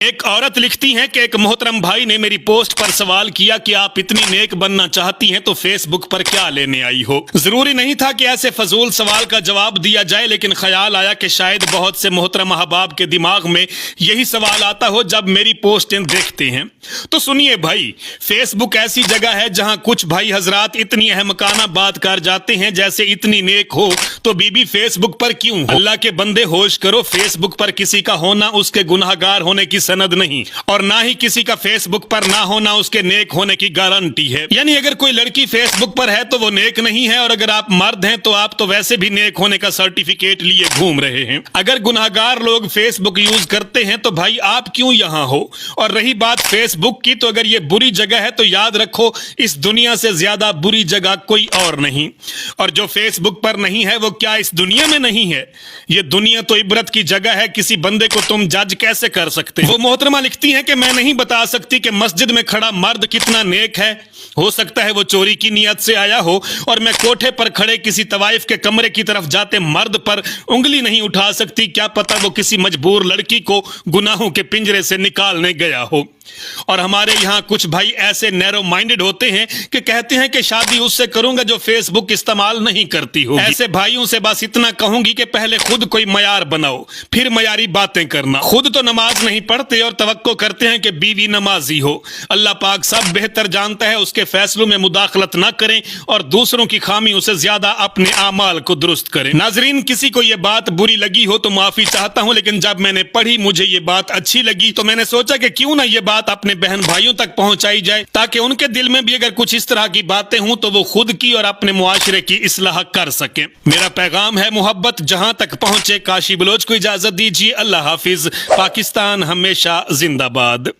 एक औरत लिखती हैं कि एक मोहतरम भाई ने मेरी पोस्ट पर सवाल किया कि आप इतनी नेक बनना चाहती हैं तो फेसबुक पर क्या लेने आई हो। जरूरी नहीं था कि ऐसे फजूल सवाल का जवाब दिया जाए, लेकिन ख्याल आया कि शायद बहुत से मोहतरम अहबाब के दिमाग में यही सवाल आता हो जब मेरी पोस्टें देखते हैं। तो सुनिए भाई, फेसबुक ऐसी जगह है जहां कुछ भाई हजरात इतनी अहमकाना बात कर जाते हैं जैसे इतनी नेक हो तो बीबी फेसबुक पर क्यों हो। अल्लाह के बंदे होश करो, फेसबुक पर किसी का होना उसके गुनहगार होने की सनद नहीं, और ना ही किसी का फेसबुक पर ना होना उसके नेक होने की गारंटी है। यानी अगर कोई लड़की फेसबुक पर है तो वो नेक नहीं है, और अगर आप मर्द हैं तो आप तो वैसे भी नेक होने का सर्टिफिकेट लिए घूम रहे हैं। अगर गुनहगार लोग फेसबुक यूज करते हैं तो भाई आप क्यों यहां हो। और रही बात फेसबुक की, तो अगर ये बुरी जगह है तो याद रखो इस दुनिया से ज्यादा बुरी जगह कोई और नहीं। और जो फेसबुक पर नहीं है वो क्या इस दुनिया में नहीं है। ये दुनिया तो इबरत की जगह है, किसी बंदे को तुम जज कैसे कर सकते हो। मोहतरमा लिखती हैं कि मैं नहीं बता सकती कि मस्जिद में खड़ा मर्द कितना नेक है। हो सकता है वो चोरी की नियत से आया हो, और मैं कोठे पर खड़े किसी तवाइफ के कमरे की तरफ जाते मर्द पर उंगली नहीं उठा सकती। क्या पता वो किसी मजबूर लड़की को गुनाहों के पिंजरे से निकालने गया हो। और हमारे यहाँ कुछ भाई ऐसे नैरो माइंडेड होते हैं कि कहते हैं कि शादी उससे करूंगा जो फेसबुक इस्तेमाल नहीं करती हो। ऐसे भाइयों से बस इतना कहूंगी कि पहले खुद कोई मयार बनाओ, फिर मयारी बातें करना। खुद तो नमाज नहीं पढ़ते और तवक्को करते हैं कि बीवी नमाजी हो। अल्लाह पाक सब बेहतर जानता है, उसके फैसलों में मुदाखलत ना करें और दूसरों की खामियों से ज्यादा अपने आमाल को दुरुस्त करें। नाजरीन, किसी को ये बात बुरी लगी हो तो माफी चाहता हूं, लेकिन जब मैंने पढ़ी मुझे ये बात अच्छी लगी तो मैंने सोचा कि क्यों ना ये बात अपने बहन भाइयों तक पहुंचाई जाए, ताकि उनके दिल में भी अगर कुछ इस तरह की बातें हों तो वो खुद की और अपने मुआशरे की इस्लाह कर सके। मेरा पैगाम है मोहब्बत जहां तक पहुंचे। काशी बलोच को इजाजत दीजिए। अल्लाह हाफिज। पाकिस्तान हमेशा जिंदाबाद।